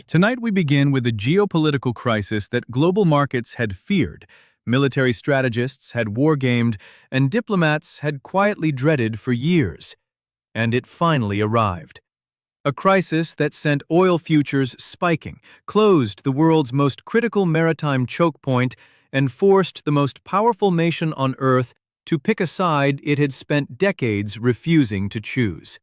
Tonight we begin with a geopolitical crisis that global markets had feared, military strategists had wargamed, and diplomats had quietly dreaded for years. And it finally arrived. A crisis that sent oil futures spiking, closed the world's most critical maritime choke point, and forced the most powerful nation on Earth to pick a side it had spent decades refusing to choose.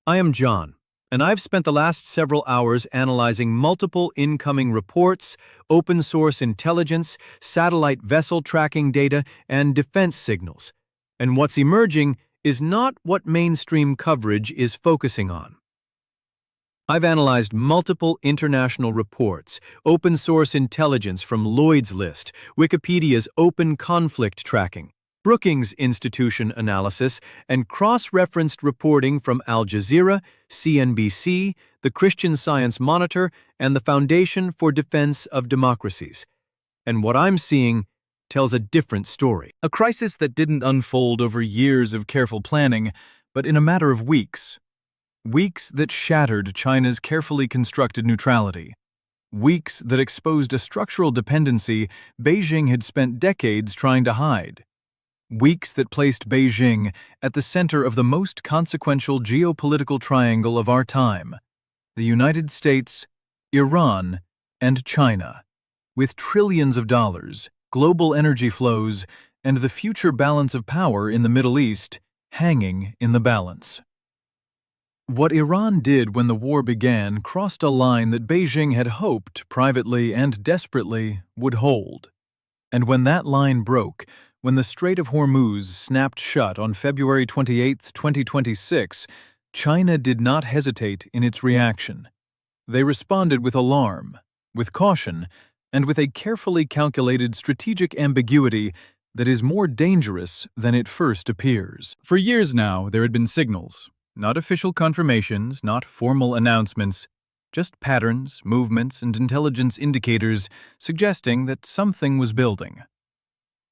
I am John, and I've spent the last several hours analyzing multiple incoming reports, open-source intelligence, satellite vessel tracking data, and defense signals. And what's emerging is not what mainstream coverage is focusing on. I've analyzed multiple international reports, open-source intelligence from Lloyd's List, Wikipedia's open conflict tracking, Brookings Institution analysis, and cross-referenced reporting from Al Jazeera, CNBC, the Christian Science Monitor, and the Foundation for Defense of Democracies. And what I'm seeing tells a different story. A crisis that didn't unfold over years of careful planning, but in a matter of weeks. Weeks that shattered China's carefully constructed neutrality. Weeks that exposed a structural dependency Beijing had spent decades trying to hide. Weeks that placed Beijing at the center of the most consequential geopolitical triangle of our time: the United States, Iran, and China, with trillions of dollars, global energy flows, and the future balance of power in the Middle East hanging in the balance. What Iran did when the war began crossed a line that Beijing had hoped, privately and desperately, would hold. And when that line broke, when the Strait of Hormuz snapped shut on February 28, 2026, China did not hesitate in its reaction. They responded with alarm, with caution, and with a carefully calculated strategic ambiguity that is more dangerous than it first appears. For years now, there had been signals, not official confirmations, not formal announcements, just patterns, movements, and intelligence indicators suggesting that something was building.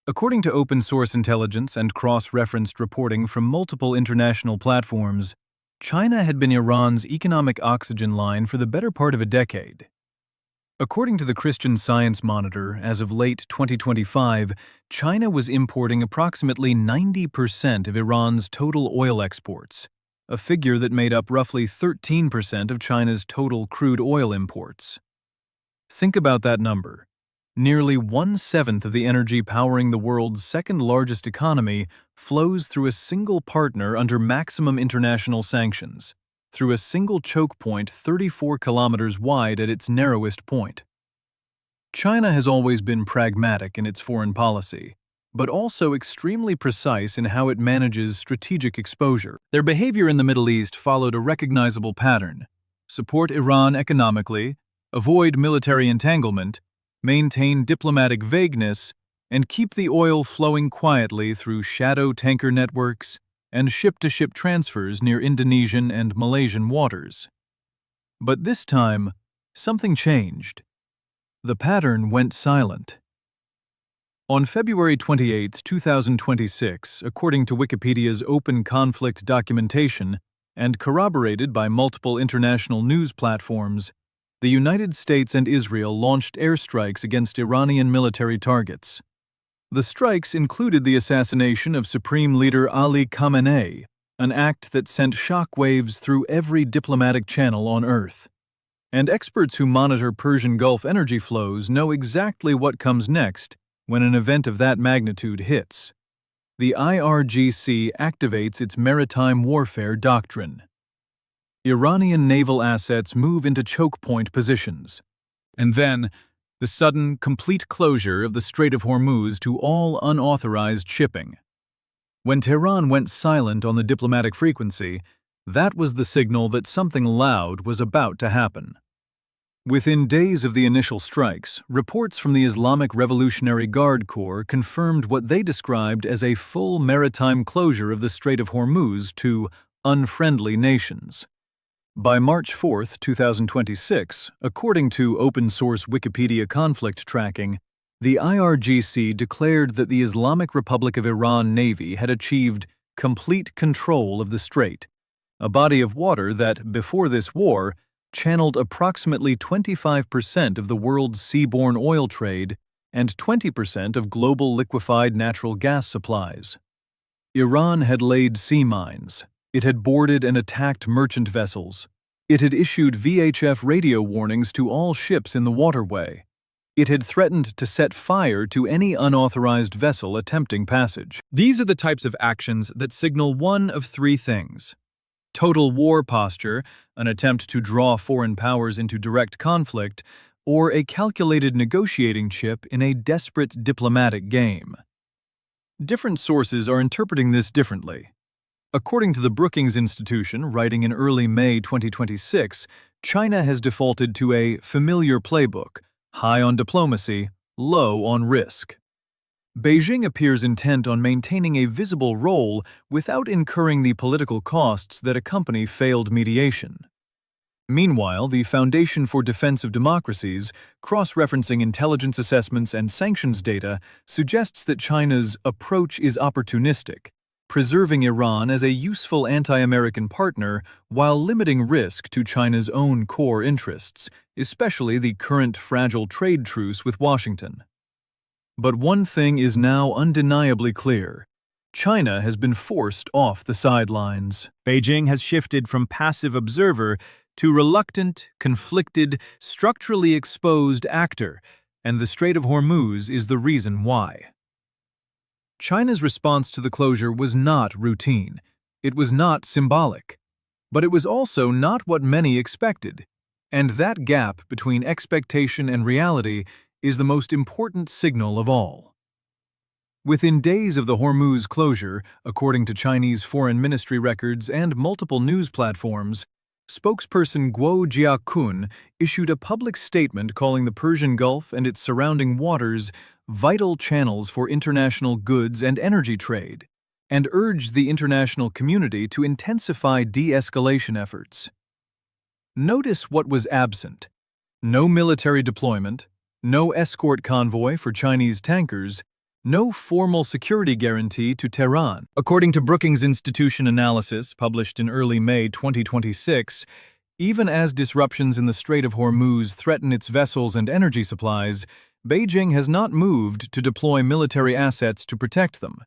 According to open-source intelligence and cross-referenced reporting from multiple international platforms, China had been Iran's economic oxygen line for the better part of a decade. According to the Christian Science Monitor, as of late 2025, China was importing approximately 90% of Iran's total oil exports, a figure that made up roughly 13% of China's total crude oil imports. Think about that number. Nearly 1/7 of the energy powering the world's second-largest economy flows through a single partner under maximum international sanctions, through a single choke point 34 kilometers wide at its narrowest point. China has always been pragmatic in its foreign policy, but also extremely precise in how it manages strategic exposure. Their behavior in the Middle East followed a recognizable pattern: support Iran economically, avoid military entanglement, maintain diplomatic vagueness, and keep the oil flowing quietly through shadow tanker networks and ship-to-ship transfers near Indonesian and Malaysian waters. But this time, something changed. The pattern went silent. On February 28, 2026, according to Wikipedia's open conflict documentation and corroborated by multiple international news platforms, the United States and Israel launched airstrikes against Iranian military targets. The strikes included the assassination of Supreme Leader Ali Khamenei, an act that sent shockwaves through every diplomatic channel on Earth. And experts who monitor Persian Gulf energy flows know exactly what comes next when an event of that magnitude hits. The IRGC activates its maritime warfare doctrine. Iranian naval assets move into choke point positions. And then, the sudden, complete closure of the Strait of Hormuz to all unauthorized shipping. When Tehran went silent on the diplomatic frequency, that was the signal that something loud was about to happen. Within days of the initial strikes, reports from the Islamic Revolutionary Guard Corps confirmed what they described as a full maritime closure of the Strait of Hormuz to unfriendly nations. By March 4, 2026, according to open-source Wikipedia conflict tracking, the IRGC declared that the Islamic Republic of Iran Navy had achieved complete control of the strait, a body of water that, before this war, channeled approximately 25% of the world's seaborne oil trade and 20% of global liquefied natural gas supplies. Iran had laid sea mines. It had boarded and attacked merchant vessels. It had issued VHF radio warnings to all ships in the waterway. It had threatened to set fire to any unauthorized vessel attempting passage. These are the types of actions that signal one of three things: total war posture, an attempt to draw foreign powers into direct conflict, or a calculated negotiating chip in a desperate diplomatic game. Different sources are interpreting this differently. According to the Brookings Institution, writing in early May 2026, China has defaulted to a familiar playbook: high on diplomacy, low on risk. Beijing appears intent on maintaining a visible role without incurring the political costs that accompany failed mediation. Meanwhile, the Foundation for Defense of Democracies, cross-referencing intelligence assessments and sanctions data, suggests that China's approach is opportunistic, preserving Iran as a useful anti-American partner while limiting risk to China's own core interests, especially the current fragile trade truce with Washington. But one thing is now undeniably clear: China has been forced off the sidelines. Beijing has shifted from passive observer to reluctant, conflicted, structurally exposed actor, and the Strait of Hormuz is the reason why. China's response to the closure was not routine. It was not symbolic. But it was also not what many expected. And that gap between expectation and reality is the most important signal of all. Within days of the Hormuz closure, according to Chinese foreign ministry records and multiple news platforms, spokesperson Guo Jiakun issued a public statement calling the Persian Gulf and its surrounding waters vital channels for international goods and energy trade, and urged the international community to intensify de-escalation efforts. Notice what was absent: no military deployment, no escort convoy for Chinese tankers, no formal security guarantee to Tehran. According to Brookings Institution analysis published in early May 2026, even as disruptions in the Strait of Hormuz threaten its vessels and energy supplies, Beijing has not moved to deploy military assets to protect them.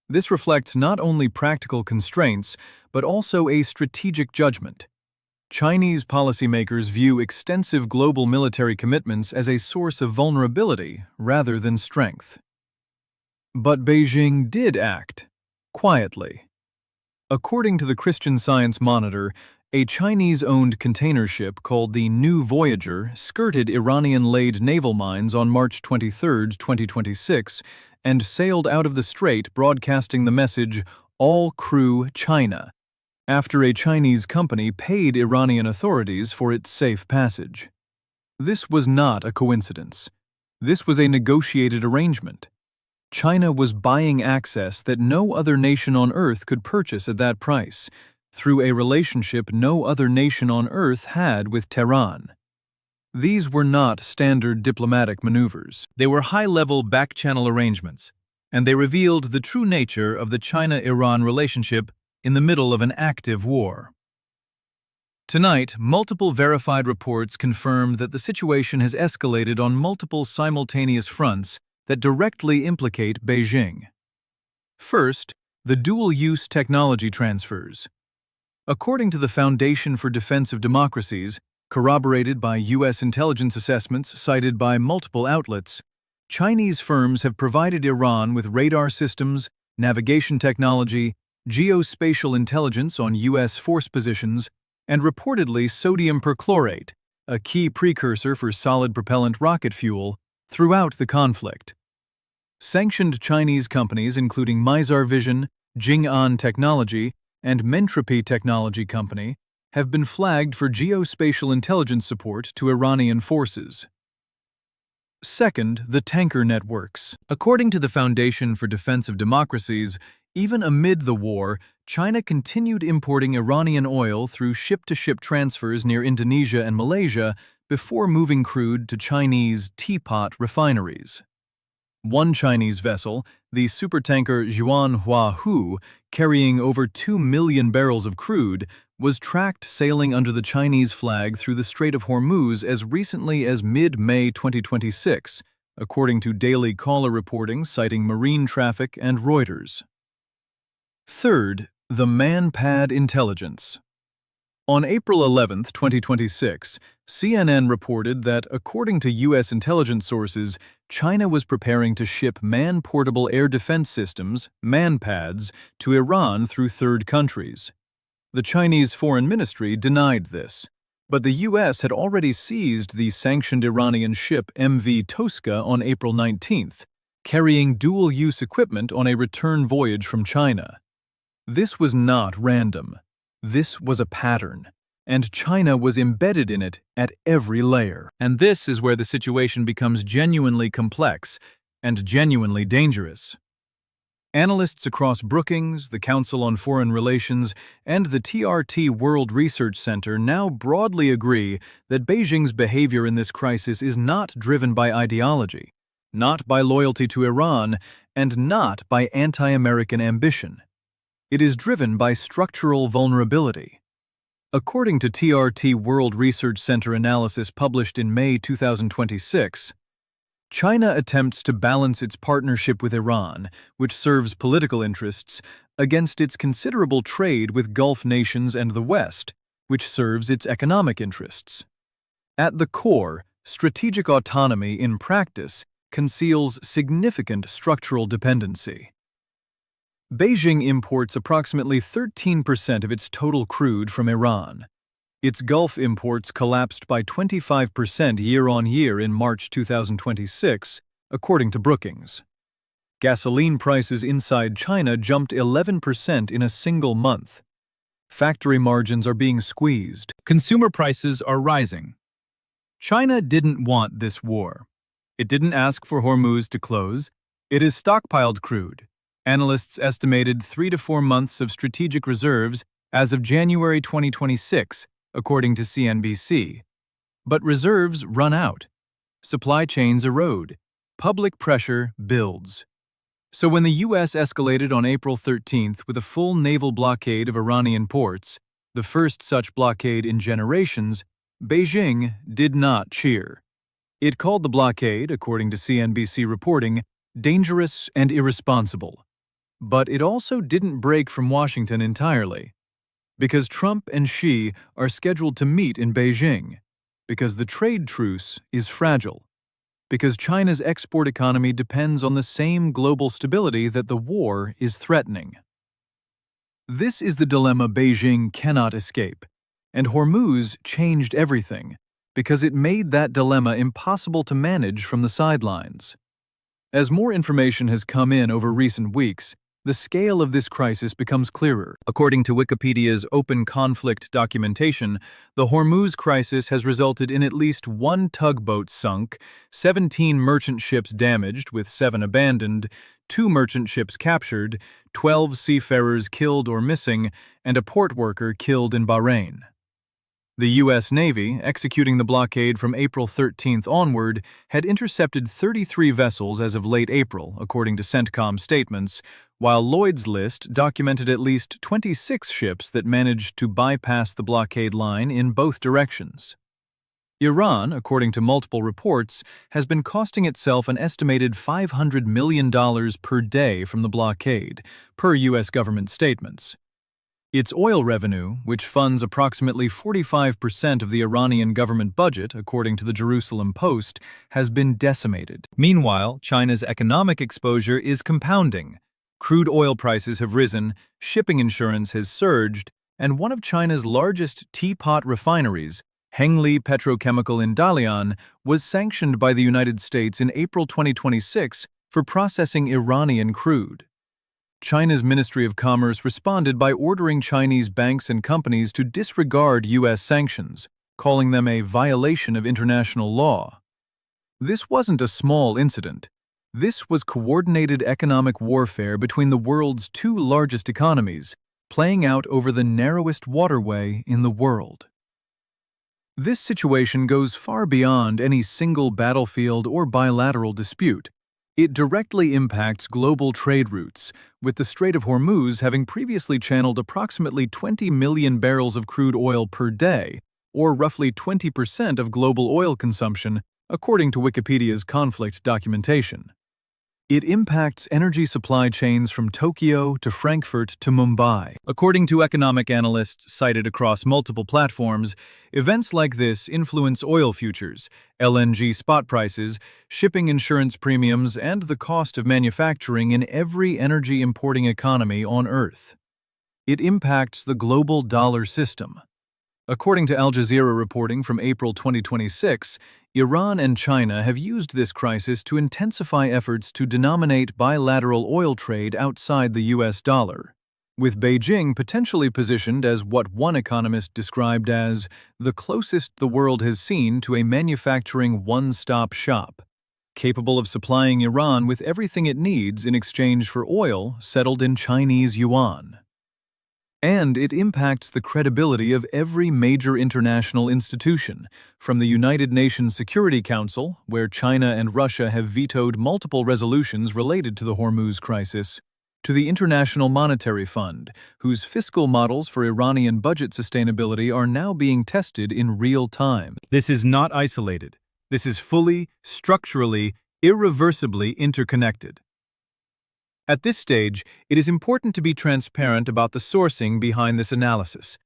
This reflects not only practical constraints, but also a strategic judgment. Chinese policymakers view extensive global military commitments as a source of vulnerability rather than strength. But Beijing did act, quietly. According to the Christian Science Monitor, a Chinese-owned container ship called the New Voyager skirted Iranian-laid naval mines on March 23, 2026, and sailed out of the strait broadcasting the message, "All crew China," after a Chinese company paid Iranian authorities for its safe passage. This was not a coincidence. This was a negotiated arrangement. China was buying access that no other nation on Earth could purchase at that price, through a relationship no other nation on Earth had with Tehran. These were not standard diplomatic maneuvers. They were high-level back-channel arrangements, and they revealed the true nature of the China-Iran relationship in the middle of an active war. Tonight, multiple verified reports confirm that the situation has escalated on multiple simultaneous fronts that directly implicate Beijing. First, the dual-use technology transfers. According to the Foundation for Defense of Democracies, corroborated by U.S. intelligence assessments cited by multiple outlets, Chinese firms have provided Iran with radar systems, navigation technology, geospatial intelligence on U.S. force positions, and reportedly sodium perchlorate, a key precursor for solid propellant rocket fuel, throughout the conflict. Sanctioned Chinese companies including Mizar Vision, Jing'an Technology, and Mentropy Technology Company have been flagged for geospatial intelligence support to Iranian forces. Second, the tanker networks. According to the Foundation for Defense of Democracies, even amid the war, China continued importing Iranian oil through ship-to-ship transfers near Indonesia and Malaysia before moving crude to Chinese teapot refineries. One Chinese vessel, the supertanker Juan Hua Hu, carrying over 2 million barrels of crude, was tracked sailing under the Chinese flag through the Strait of Hormuz as recently as mid-May 2026, according to Daily Caller reporting citing marine traffic and Reuters. Third, the man-pad intelligence. On April 11, 2026, CNN reported that, according to U.S. intelligence sources, China was preparing to ship man-portable air defense systems, man-pads, to Iran through third countries. The Chinese Foreign Ministry denied this, but the U.S. had already seized the sanctioned Iranian ship MV Tosca on April 19, carrying dual-use equipment on a return voyage from China. This was not random. This was a pattern, and China was embedded in it at every layer. And this is where the situation becomes genuinely complex and genuinely dangerous. Analysts across Brookings, the Council on Foreign Relations, and the TRT World Research Center now broadly agree that Beijing's behavior in this crisis is not driven by ideology, not by loyalty to Iran, and not by anti-American ambition. It is driven by structural vulnerability. According to TRT World Research Center analysis published in May 2026, China attempts to balance its partnership with Iran, which serves political interests, against its considerable trade with Gulf nations and the West, which serves its economic interests. At the core, strategic autonomy in practice conceals significant structural dependency. Beijing imports approximately 13% of its total crude from Iran. Its Gulf imports collapsed by 25% year-on-year in March 2026, according to Brookings. Gasoline prices inside China jumped 11% in a single month. Factory margins are being squeezed. Consumer prices are rising. China didn't want this war. It didn't ask for Hormuz to close. It has stockpiled crude. Analysts estimated 3 to 4 months of strategic reserves as of January 2026, according to CNBC. But reserves run out. Supply chains erode. Public pressure builds. So when the U.S. escalated on April 13th with a full naval blockade of Iranian ports, the first such blockade in generations, Beijing did not cheer. It called the blockade, according to CNBC reporting, dangerous and irresponsible. But it also didn't break from Washington entirely. Because Trump and Xi are scheduled to meet in Beijing. Because the trade truce is fragile. Because China's export economy depends on the same global stability that the war is threatening. This is the dilemma Beijing cannot escape. And Hormuz changed everything, because it made that dilemma impossible to manage from the sidelines. As more information has come in over recent weeks, the scale of this crisis becomes clearer. According to Wikipedia's open conflict documentation, the Hormuz crisis has resulted in at least 1 tugboat sunk, 17 merchant ships damaged with 7 abandoned, 2 merchant ships captured, 12 seafarers killed or missing, and a port worker killed in Bahrain. The U.S. Navy, executing the blockade from April 13th onward, had intercepted 33 vessels as of late April, according to CENTCOM statements, while Lloyd's List documented at least 26 ships that managed to bypass the blockade line in both directions. Iran, according to multiple reports, has been costing itself an estimated $500 million per day from the blockade, per U.S. government statements. Its oil revenue, which funds approximately 45% of the Iranian government budget, according to the Jerusalem Post, has been decimated. Meanwhile, China's economic exposure is compounding. Crude oil prices have risen, shipping insurance has surged, and one of China's largest teapot refineries, Hengli Petrochemical in Dalian, was sanctioned by the United States in April 2026 for processing Iranian crude. China's Ministry of Commerce responded by ordering Chinese banks and companies to disregard U.S. sanctions, calling them a violation of international law. This wasn't a small incident. This was coordinated economic warfare between the world's 2 largest economies, playing out over the narrowest waterway in the world. This situation goes far beyond any single battlefield or bilateral dispute. It directly impacts global trade routes, with the Strait of Hormuz having previously channeled approximately 20 million barrels of crude oil per day, or roughly 20% of global oil consumption, according to Wikipedia's conflict documentation. It impacts energy supply chains from Tokyo to Frankfurt to Mumbai. According to economic analysts cited across multiple platforms, events like this influence oil futures, LNG spot prices, shipping insurance premiums, and the cost of manufacturing in every energy importing economy on Earth. It impacts the global dollar system. According to Al Jazeera reporting from April 2026, Iran and China have used this crisis to intensify efforts to denominate bilateral oil trade outside the US dollar, with Beijing potentially positioned as what one economist described as the closest the world has seen to a manufacturing one-stop shop, capable of supplying Iran with everything it needs in exchange for oil settled in Chinese yuan. And it impacts the credibility of every major international institution, from the United Nations Security Council, where China and Russia have vetoed multiple resolutions related to the Hormuz crisis, to the International Monetary Fund, whose fiscal models for Iranian budget sustainability are now being tested in real time. This is not isolated. This is fully, structurally, irreversibly interconnected. At this stage, it is important to be transparent about the sourcing behind this analysis.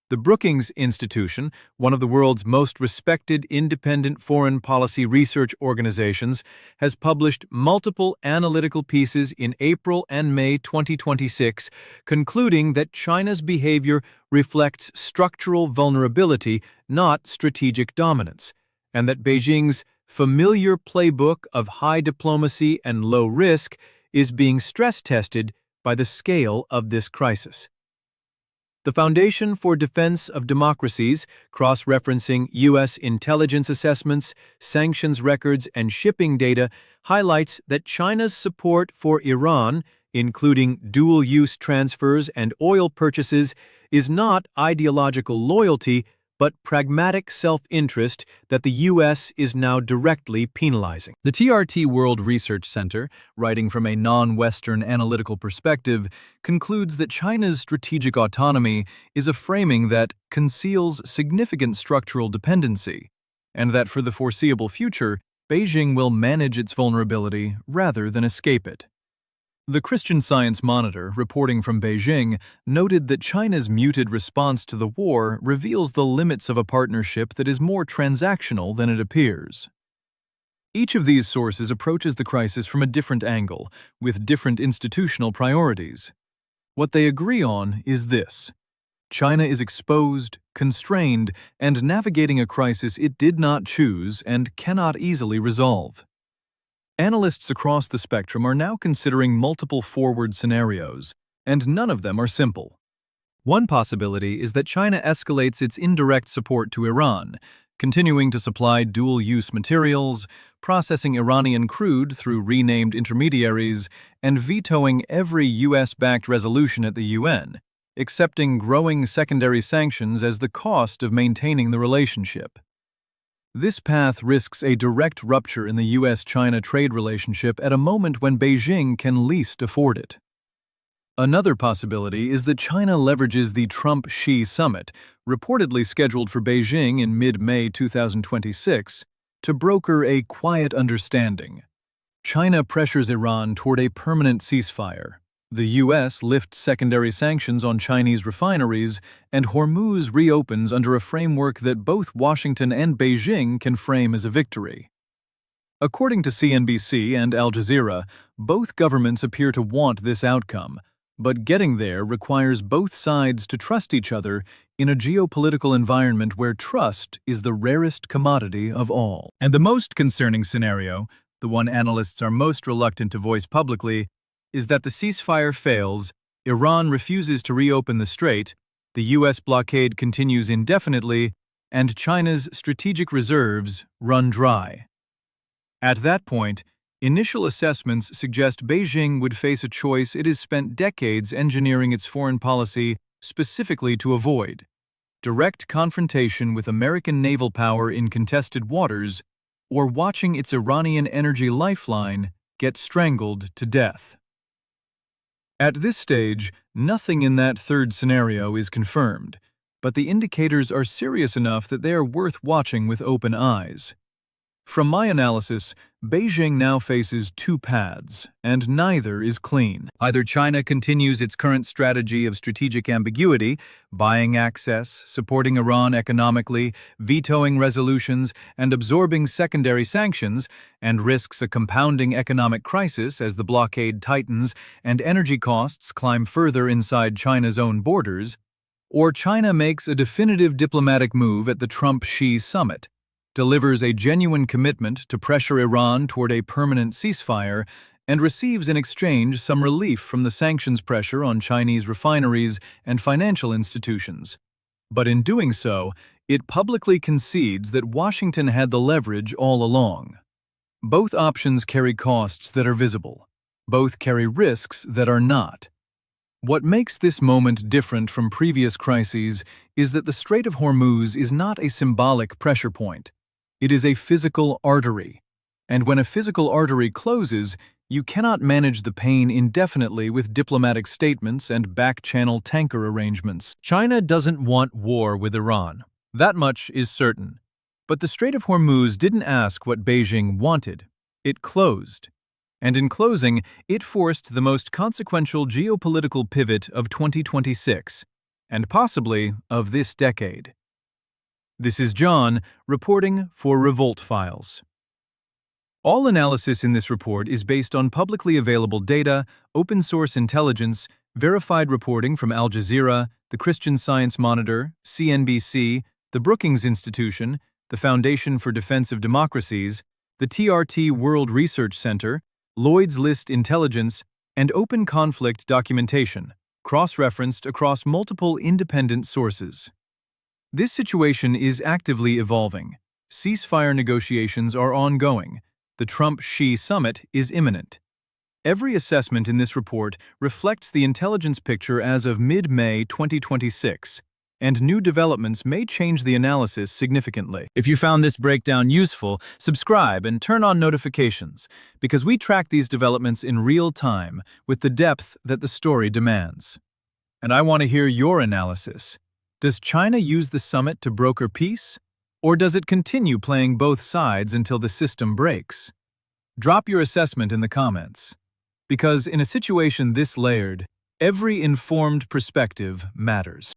The Brookings Institution, one of the world's most respected independent foreign policy research organizations, has published multiple analytical pieces in April and May 2026, concluding that China's behavior reflects structural vulnerability, not strategic dominance, and that Beijing's familiar playbook of high diplomacy and low risk is being stress-tested by the scale of this crisis. The Foundation for Defense of Democracies, cross-referencing U.S. intelligence assessments, sanctions records, and shipping data, highlights that China's support for Iran, including dual-use transfers and oil purchases, is not ideological loyalty, but pragmatic self-interest that the U.S. is now directly penalizing. The TRT World Research Center, writing from a non-Western analytical perspective, concludes that China's strategic autonomy is a framing that conceals significant structural dependency, and that for the foreseeable future, Beijing will manage its vulnerability rather than escape it. The Christian Science Monitor, reporting from Beijing, noted that China's muted response to the war reveals the limits of a partnership that is more transactional than it appears. Each of these sources approaches the crisis from a different angle, with different institutional priorities. What they agree on is this: China is exposed, constrained, and navigating a crisis it did not choose and cannot easily resolve. Analysts across the spectrum are now considering multiple forward scenarios, and none of them are simple. One possibility is that China escalates its indirect support to Iran, continuing to supply dual-use materials, processing Iranian crude through renamed intermediaries, and vetoing every U.S.-backed resolution at the UN, accepting growing secondary sanctions as the cost of maintaining the relationship. This path risks a direct rupture in the U.S.-China trade relationship at a moment when Beijing can least afford it. Another possibility is that China leverages the Trump-Xi summit, reportedly scheduled for Beijing in mid-May 2026, to broker a quiet understanding. China pressures Iran toward a permanent ceasefire. The U.S. lifts secondary sanctions on Chinese refineries, and Hormuz reopens under a framework that both Washington and Beijing can frame as a victory. According to CNBC and Al Jazeera, both governments appear to want this outcome, but getting there requires both sides to trust each other in a geopolitical environment where trust is the rarest commodity of all. And the most concerning scenario, the one analysts are most reluctant to voice publicly, is that the ceasefire fails, Iran refuses to reopen the strait, the U.S. blockade continues indefinitely, and China's strategic reserves run dry. At that point, initial assessments suggest Beijing would face a choice it has spent decades engineering its foreign policy specifically to avoid: direct confrontation with American naval power in contested waters, or watching its Iranian energy lifeline get strangled to death. At this stage, nothing in that third scenario is confirmed, but the indicators are serious enough that they are worth watching with open eyes. From my analysis, Beijing now faces two paths, and neither is clean. Either China continues its current strategy of strategic ambiguity, buying access, supporting Iran economically, vetoing resolutions, and absorbing secondary sanctions, and risks a compounding economic crisis as the blockade tightens and energy costs climb further inside China's own borders, or China makes a definitive diplomatic move at the Trump-Xi summit, delivers a genuine commitment to pressure Iran toward a permanent ceasefire, and receives in exchange some relief from the sanctions pressure on Chinese refineries and financial institutions. But in doing so, it publicly concedes that Washington had the leverage all along. Both options carry costs that are visible. Both carry risks that are not. What makes this moment different from previous crises is that the Strait of Hormuz is not a symbolic pressure point. It is a physical artery, and when a physical artery closes, you cannot manage the pain indefinitely with diplomatic statements and back-channel tanker arrangements. China doesn't want war with Iran. That much is certain. But the Strait of Hormuz didn't ask what Beijing wanted. It closed. And in closing, it forced the most consequential geopolitical pivot of 2026, and possibly of this decade. This is John, reporting for Revolt Files. All analysis in this report is based on publicly available data, open-source intelligence, verified reporting from Al Jazeera, the Christian Science Monitor, CNBC, the Brookings Institution, the Foundation for Defense of Democracies, the TRT World Research Center, Lloyd's List Intelligence, and open conflict documentation, cross-referenced across multiple independent sources. This situation is actively evolving. Ceasefire negotiations are ongoing. The Trump-Xi summit is imminent. Every assessment in this report reflects the intelligence picture as of mid-May 2026, and new developments may change the analysis significantly. If you found this breakdown useful, subscribe and turn on notifications, because we track these developments in real time with the depth that the story demands. And I want to hear your analysis. Does China use the summit to broker peace, or does it continue playing both sides until the system breaks? Drop your assessment in the comments, because in a situation this layered, every informed perspective matters.